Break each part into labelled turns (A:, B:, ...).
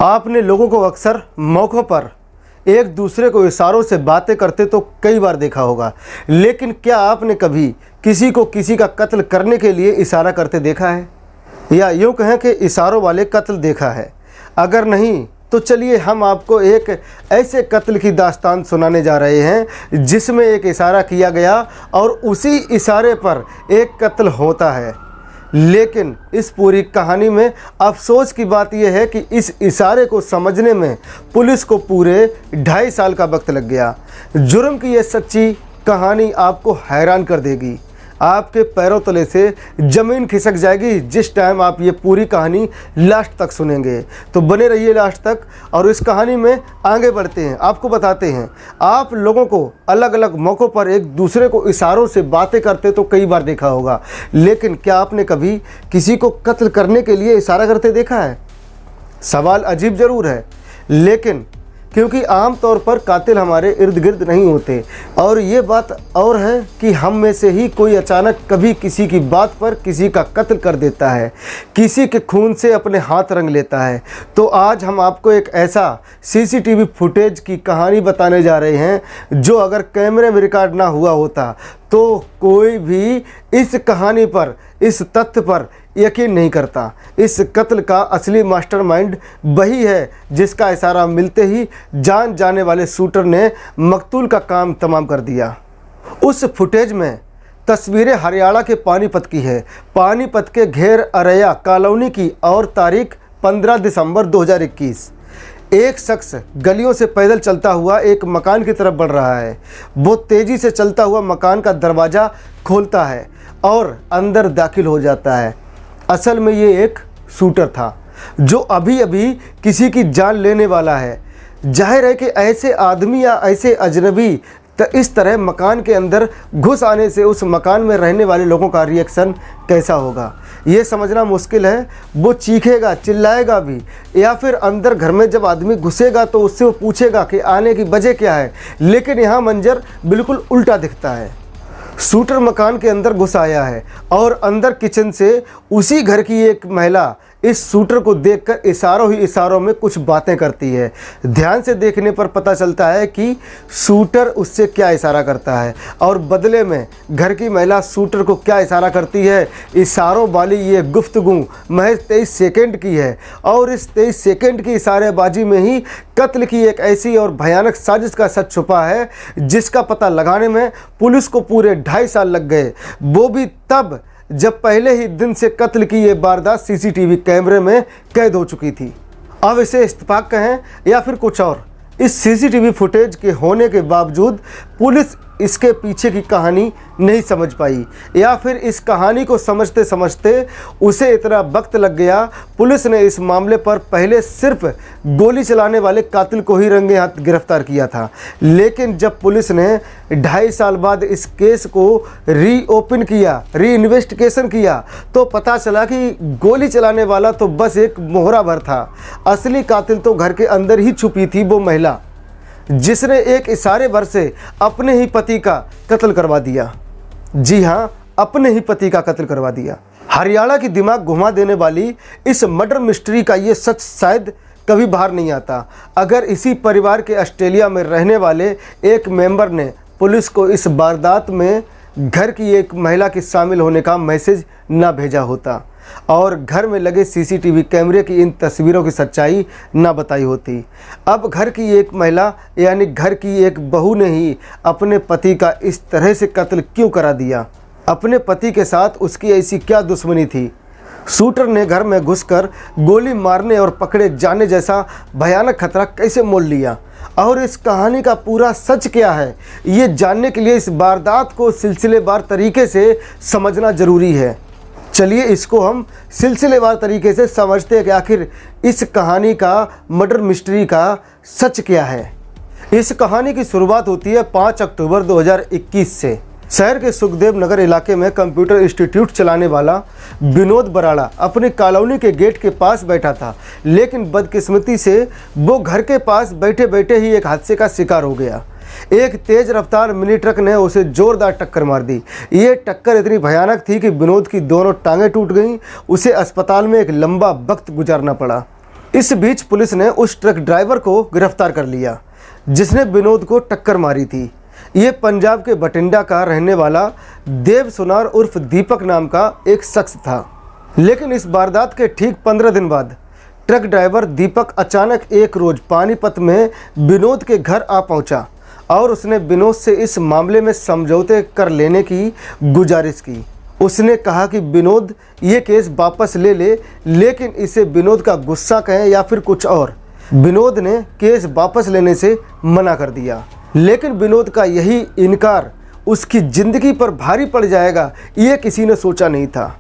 A: आपने लोगों को अक्सर मौक़ों पर एक दूसरे को इशारों से बातें करते तो कई बार देखा होगा, लेकिन क्या आपने कभी किसी को किसी का कत्ल करने के लिए इशारा करते देखा है, या यूँ कहें कि इशारों वाले कत्ल देखा है? अगर नहीं तो चलिए हम आपको एक ऐसे कत्ल की दास्तान सुनाने जा रहे हैं जिसमें एक इशारा किया गया और उसी इशारे पर एक कत्ल होता है। लेकिन इस पूरी कहानी में अफसोस की बात यह है कि इस इशारे को समझने में पुलिस को पूरे 2.5 साल का वक्त लग गया। जुर्म की यह सच्ची कहानी आपको हैरान कर देगी, आपके पैरों तले से ज़मीन खिसक जाएगी जिस टाइम आप ये पूरी कहानी लास्ट तक सुनेंगे। तो बने रहिए लास्ट तक और इस कहानी में आगे बढ़ते हैं। आपको बताते हैं, आप लोगों को अलग अलग मौक़ों पर एक दूसरे को इशारों से बातें करते तो कई बार देखा होगा, लेकिन क्या आपने कभी किसी को कत्ल करने के लिए इशारा करते देखा है? सवाल अजीब ज़रूर है, लेकिन क्योंकि आम तौर पर कातिल हमारे इर्द गिर्द नहीं होते, और ये बात और है कि हम में से ही कोई अचानक कभी किसी की बात पर किसी का कत्ल कर देता है, किसी के खून से अपने हाथ रंग लेता है। तो आज हम आपको एक ऐसा सीसीटीवी फुटेज की कहानी बताने जा रहे हैं जो अगर कैमरे में रिकॉर्ड ना हुआ होता तो कोई भी इस कहानी पर, इस तथ्य पर यकीन नहीं करता। इस कत्ल का असली मास्टरमाइंड वही है जिसका इशारा मिलते ही जान जाने वाले शूटर ने मकतूल का काम तमाम कर दिया। उस फुटेज में तस्वीरें हरियाणा के पानीपत की है, पानीपत के घेर अरैया कॉलोनी की, और तारीख 15 दिसंबर 2021। एक शख्स गलियों से पैदल चलता हुआ एक मकान की तरफ बढ़ रहा है। वो तेज़ी से चलता हुआ मकान का दरवाज़ा खोलता है और अंदर दाखिल हो जाता है। असल में ये एक शूटर था जो अभी अभी किसी की जान लेने वाला है। जाहिर है कि ऐसे आदमी या ऐसे अजनबी तो इस तरह मकान के अंदर घुस आने से उस मकान में रहने वाले लोगों का रिएक्शन कैसा होगा, ये समझना मुश्किल है। वो चीखेगा, चिल्लाएगा भी, या फिर अंदर घर में जब आदमी घुसेगा तो उससे वो पूछेगा कि आने की वजह क्या है। लेकिन यहाँ मंजर बिल्कुल उल्टा दिखता है। शूटर मकान के अंदर घुस आया है और अंदर किचन से उसी घर की एक महिला इस शूटर को देखकर इशारों ही इशारों में कुछ बातें करती है। ध्यान से देखने पर पता चलता है कि शूटर उससे क्या इशारा करता है और बदले में घर की महिला शूटर को क्या इशारा करती है। इशारों वाली ये गुफ्तगू महज 23 सेकंड की है और इस 23 सेकंड की इशारेबाजी में ही कत्ल की एक ऐसी और भयानक साजिश का सच छुपा है जिसका पता लगाने में पुलिस को पूरे 2.5 साल लग गए। वो भी तब जब पहले ही दिन से कत्ल की ये वारदात सीसीटीवी कैमरे में कैद हो चुकी थी। अब इसे इत्तेफाक कहें या फिर कुछ और, इस सीसीटीवी फुटेज के होने के बावजूद पुलिस इसके पीछे की कहानी नहीं समझ पाई, या फिर इस कहानी को समझते समझते उसे इतना वक्त लग गया। पुलिस ने इस मामले पर पहले सिर्फ गोली चलाने वाले कातिल को ही रंगे हाथ गिरफ्तार किया था, लेकिन जब पुलिस ने 2.5 साल बाद इस केस को रीओपन किया, रीइन्वेस्टिगेशन किया, तो पता चला कि गोली चलाने वाला तो बस एक मोहरा भर था। असली कातिल तो घर के अंदर ही छुपी थी, वो महिला जिसने एक इशारे भर से अपने ही पति का कत्ल करवा दिया। जी हाँ, अपने ही पति का कत्ल करवा दिया। हरियाणा की दिमाग घुमा देने वाली इस मर्डर मिस्ट्री का ये सच शायद कभी बाहर नहीं आता अगर इसी परिवार के ऑस्ट्रेलिया में रहने वाले एक मेंबर ने पुलिस को इस वारदात में घर की एक महिला के शामिल होने का मैसेज ना भेजा होता और घर में लगे सीसीटीवी कैमरे की इन तस्वीरों की सच्चाई ना बताई होती। अब घर की एक महिला यानी घर की एक बहू ने ही अपने पति का इस तरह से कत्ल क्यों करा दिया? अपने पति के साथ उसकी ऐसी क्या दुश्मनी थी? शूटर ने घर में घुसकर गोली मारने और पकड़े जाने जैसा भयानक खतरा कैसे मोल लिया? और इस कहानी का पूरा सच क्या है, ये जानने के लिए इस वारदात को सिलसिलेवार तरीके से समझना ज़रूरी है। चलिए इसको हम सिलसिलेवार तरीके से समझते हैं कि आखिर इस कहानी का, मर्डर मिस्ट्री का सच क्या है। इस कहानी की शुरुआत होती है 5 अक्टूबर 2021 से। शहर के सुखदेव नगर इलाके में कंप्यूटर इंस्टीट्यूट चलाने वाला विनोद बराड़ा अपने कॉलोनी के गेट के पास बैठा था, लेकिन बदकिस्मती से वो घर के पास बैठे बैठे ही एक हादसे का शिकार हो गया। एक तेज रफ्तार मिनी ट्रक ने उसे जोरदार टक्कर मार दी। ये टक्कर इतनी भयानक थी कि विनोद की दोनों टांगें टूट गईं। उसे अस्पताल में एक लंबा वक्त गुजारना पड़ा। इस बीच पुलिस ने उस ट्रक ड्राइवर को गिरफ्तार कर लिया जिसने विनोद को टक्कर मारी थी। ये पंजाब के बठिंडा का रहने वाला देव सुनार उर्फ दीपक नाम का एक शख्स था। लेकिन इस वारदात के ठीक 15 दिन बाद ट्रक ड्राइवर दीपक अचानक एक रोज पानीपत में विनोद के घर आ पहुंचा और उसने विनोद से इस मामले में समझौते कर लेने की गुजारिश की। उसने कहा कि विनोद ये केस वापस ले ले, लेकिन इसे विनोद का गुस्सा कहें या फिर कुछ और। विनोद ने केस वापस लेने से मना कर दिया, लेकिन विनोद का यही इनकार उसकी ज़िंदगी पर भारी पड़ जाएगा ये किसी ने सोचा नहीं था।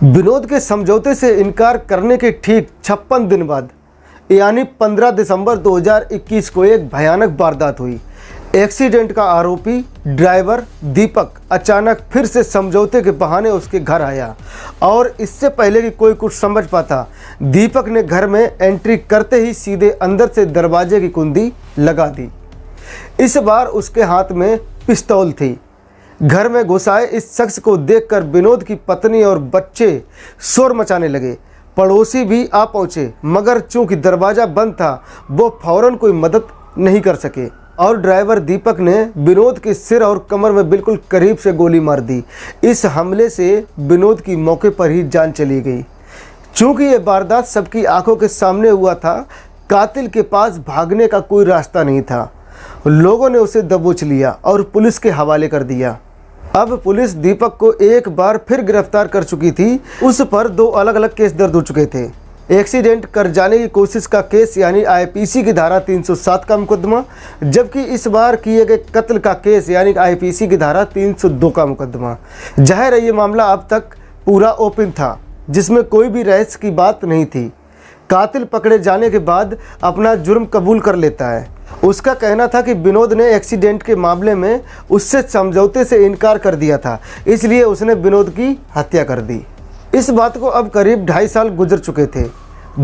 A: विनोद के समझौते से इनकार करने के ठीक 56 दिन बाद यानी 15 दिसंबर 2021 को एक भयानक वारदात हुई। एक्सीडेंट का आरोपी ड्राइवर दीपक अचानक फिर से समझौते के बहाने उसके घर आया और इससे पहले कि कोई कुछ समझ पाता, दीपक ने घर में एंट्री करते ही सीधे अंदर से दरवाजे की कुंडी लगा दी। इस बार उसके हाथ में पिस्तौल थी। घर में घुस आए इस शख्स को देखकर विनोद की पत्नी और बच्चे शोर मचाने लगे। पड़ोसी भी आ पहुंचे, मगर चूंकि दरवाज़ा बंद था वो फौरन कोई मदद नहीं कर सके और ड्राइवर दीपक ने विनोद के सिर और कमर में बिल्कुल करीब से गोली मार दी। इस हमले से विनोद की मौके पर ही जान चली गई। चूंकि ये वारदात सबकी आंखों के सामने हुआ था, कातिल के पास भागने का कोई रास्ता नहीं था। लोगों ने उसे दबोच लिया और पुलिस के हवाले कर दिया। अब पुलिस दीपक को एक बार फिर गिरफ्तार कर चुकी थी। उस पर 2 अलग अलग केस दर्ज हो चुके थे। एक्सीडेंट कर जाने की कोशिश का केस यानी आईपीसी की धारा 307 का मुकदमा, जबकि इस बार किए गए कत्ल का केस यानी आईपीसी की धारा 302 का मुकदमा। जाहिर है ये मामला अब तक पूरा ओपन था, जिसमें कोई भी रहस्य की बात नहीं थी। कातिल पकड़े जाने के बाद अपना जुर्म कबूल कर लेता है। उसका कहना था कि विनोद ने एक्सीडेंट के मामले में उससे समझौते से इनकार कर दिया था, इसलिए उसने विनोद की हत्या कर दी। इस बात को अब करीब 2.5 साल गुजर चुके थे।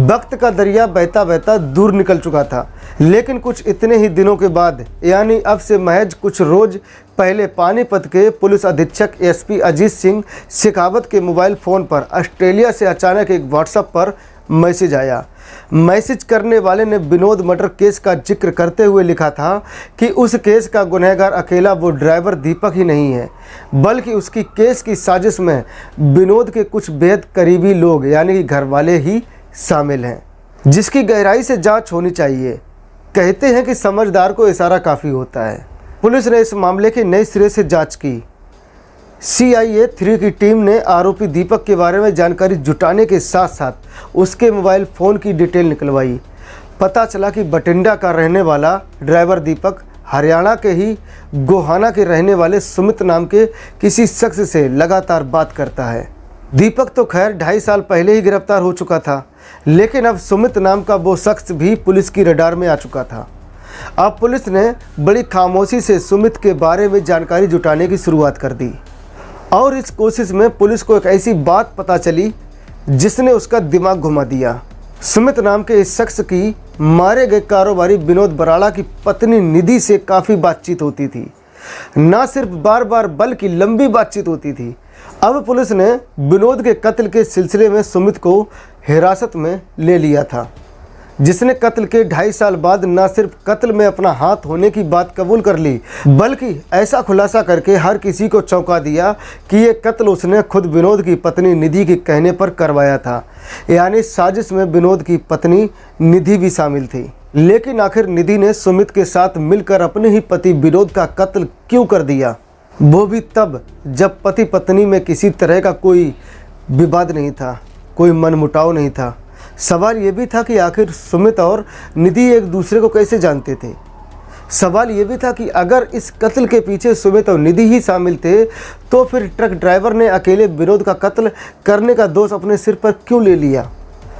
A: वक्त का दरिया बहता बहता दूर निकल चुका था, लेकिन कुछ इतने ही दिनों के बाद यानी अब से महज कुछ रोज पहले पानीपत के पुलिस अधीक्षक एसपी अजीत सिंह शेखावत के मोबाइल फ़ोन पर ऑस्ट्रेलिया से अचानक एक व्हाट्सएप पर मैसेज आया। मैसेज करने वाले ने विनोद मर्डर केस का जिक्र करते हुए लिखा था कि उस केस का गुनहगार अकेला वो ड्राइवर दीपक ही नहीं है, बल्कि उसकी केस की साजिश में विनोद के कुछ बेहद करीबी लोग यानी कि घर वाले ही शामिल हैं, जिसकी गहराई से जांच होनी चाहिए। कहते हैं कि समझदार को इशारा काफ़ी होता है। पुलिस ने इस मामले की नए सिरे से जाँच की। CIA 3 की टीम ने आरोपी दीपक के बारे में जानकारी जुटाने के साथ साथ उसके मोबाइल फ़ोन की डिटेल निकलवाई। पता चला कि बठिंडा का रहने वाला ड्राइवर दीपक हरियाणा के ही गोहाना के रहने वाले सुमित नाम के किसी शख्स से लगातार बात करता है। दीपक तो खैर 2.5 साल पहले ही गिरफ्तार हो चुका था, लेकिन अब सुमित नाम का वो शख्स भी पुलिस की रडार में आ चुका था। अब पुलिस ने बड़ी खामोशी से सुमित के बारे में जानकारी जुटाने की शुरुआत कर दी और इस कोशिश में पुलिस को एक ऐसी बात पता चली जिसने उसका दिमाग घुमा दिया। सुमित नाम के इस शख्स की मारे गए कारोबारी विनोद बराड़ा की पत्नी निधि से काफ़ी बातचीत होती थी। ना सिर्फ बार बार बल्कि लंबी बातचीत होती थी। अब पुलिस ने विनोद के कत्ल के सिलसिले में सुमित को हिरासत में ले लिया था, जिसने कत्ल के 2.5 साल बाद न सिर्फ कत्ल में अपना हाथ होने की बात कबूल कर ली, बल्कि ऐसा खुलासा करके हर किसी को चौंका दिया कि ये कत्ल उसने खुद विनोद की पत्नी निधि के कहने पर करवाया था। यानी साजिश में विनोद की पत्नी निधि भी शामिल थी। लेकिन आखिर निधि ने सुमित के साथ मिलकर अपने ही पति विनोद का कत्ल क्यों कर दिया, वो भी तब जब पति पत्नी में किसी तरह का कोई विवाद नहीं था, कोई मनमुटाव नहीं था। सवाल ये भी था कि आखिर सुमित और निधि एक दूसरे को कैसे जानते थे। सवाल ये भी था कि अगर इस कत्ल के पीछे सुमित और निधि ही शामिल थे, तो फिर ट्रक ड्राइवर ने अकेले विनोद का कत्ल करने का दोष अपने सिर पर क्यों ले लिया।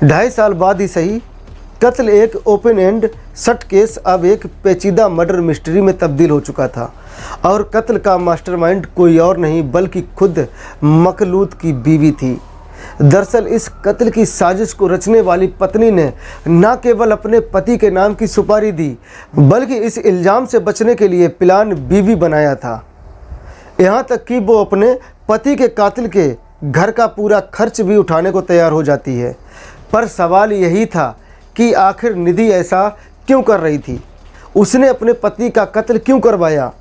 A: 2.5 साल बाद ही सही, कत्ल एक ओपन एंड शट केस अब एक पेचीदा मर्डर मिस्ट्री में तब्दील हो चुका था और कत्ल का मास्टरमाइंड कोई और नहीं बल्कि खुद मखलूद की बीवी थी। दरअसल इस कत्ल की साजिश को रचने वाली पत्नी ने न केवल अपने पति के नाम की सुपारी दी, बल्कि इस इल्ज़ाम से बचने के लिए प्लान बीवी बनाया था। यहाँ तक कि वो अपने पति के कातिल के घर का पूरा खर्च भी उठाने को तैयार हो जाती है। पर सवाल यही था कि आखिर निधि ऐसा क्यों कर रही थी, उसने अपने पति का कत्ल क्यों करवाया।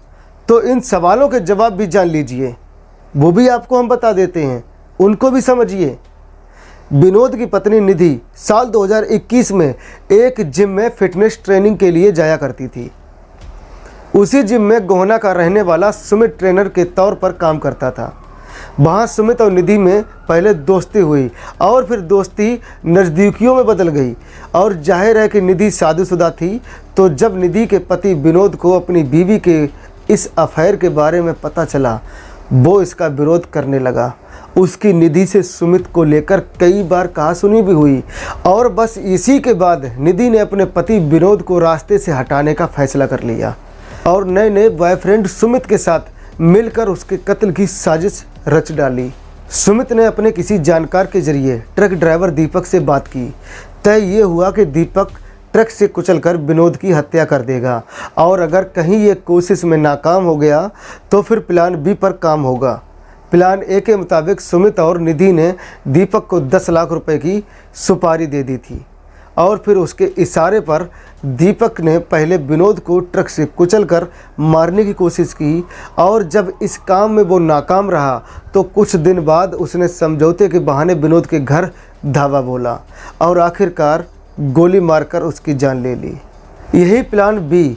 A: तो इन सवालों के जवाब भी जान लीजिए, वो भी आपको हम बता देते हैं, उनको भी समझिए। विनोद की पत्नी निधि साल 2021 में एक जिम में फिटनेस ट्रेनिंग के लिए जाया करती थी। उसी जिम में गोहना का रहने वाला सुमित ट्रेनर के तौर पर काम करता था। वहाँ सुमित और निधि में पहले दोस्ती हुई और फिर दोस्ती नज़दीकियों में बदल गई। और जाहिर है कि निधि शादीशुदा थी, तो जब निधि के पति विनोद को अपनी बीवी के इस अफेयर के बारे में पता चला, वो इसका विरोध करने लगा। उसकी निधि से सुमित को लेकर कई बार कहासुनी भी हुई और बस इसी के बाद निधि ने अपने पति विनोद को रास्ते से हटाने का फैसला कर लिया और नए नए बॉयफ्रेंड सुमित के साथ मिलकर उसके कत्ल की साजिश रच डाली। सुमित ने अपने किसी जानकार के जरिए ट्रक ड्राइवर दीपक से बात की। तय ये हुआ कि दीपक ट्रक से कुचलकर विनोद की हत्या कर देगा और अगर कहीं ये कोशिश में नाकाम हो गया तो फिर प्लान बी पर काम होगा। प्लान ए के मुताबिक सुमित और निधि ने दीपक को 10 लाख रुपए की सुपारी दे दी थी और फिर उसके इशारे पर दीपक ने पहले विनोद को ट्रक से कुचलकर मारने की कोशिश की और जब इस काम में वो नाकाम रहा तो कुछ दिन बाद उसने समझौते के बहाने विनोद के घर धावा बोला और आखिरकार गोली मारकर उसकी जान ले ली। यही प्लान बी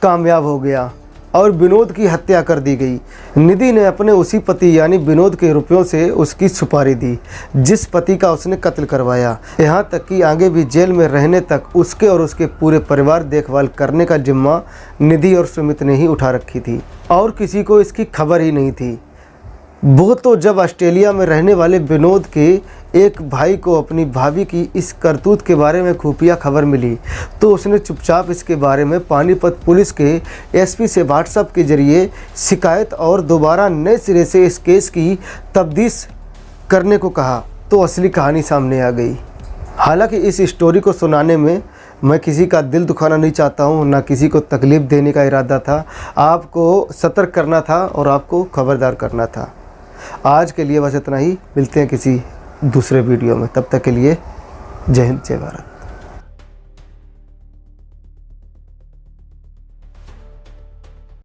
A: कामयाब हो गया और विनोद की हत्या कर दी गई। निधि ने अपने उसी पति यानी विनोद के रुपयों से उसकी सुपारी दी जिस पति का उसने कत्ल करवाया। यहाँ तक कि आगे भी जेल में रहने तक उसके और उसके पूरे परिवार देखभाल करने का जिम्मा निधि और सुमित ने ही उठा रखी थी और किसी को इसकी खबर ही नहीं थी। वो तो जब ऑस्ट्रेलिया में रहने वाले विनोद के एक भाई को अपनी भाभी की इस करतूत के बारे में खुफिया खबर मिली तो उसने चुपचाप इसके बारे में पानीपत पुलिस के एसपी से व्हाट्सएप के जरिए शिकायत और दोबारा नए सिरे से इस केस की तफ्तीश करने को कहा तो असली कहानी सामने आ गई। हालांकि इस स्टोरी को सुनाने में मैं किसी का दिल दुखाना नहीं चाहता हूँ, ना किसी को तकलीफ़ देने का इरादा था। आपको सतर्क करना था और आपको खबरदार करना था। आज के लिए बस इतना ही, मिलते हैं किसी दूसरे वीडियो में। तब तक के लिए जय हिंद, जय भारत।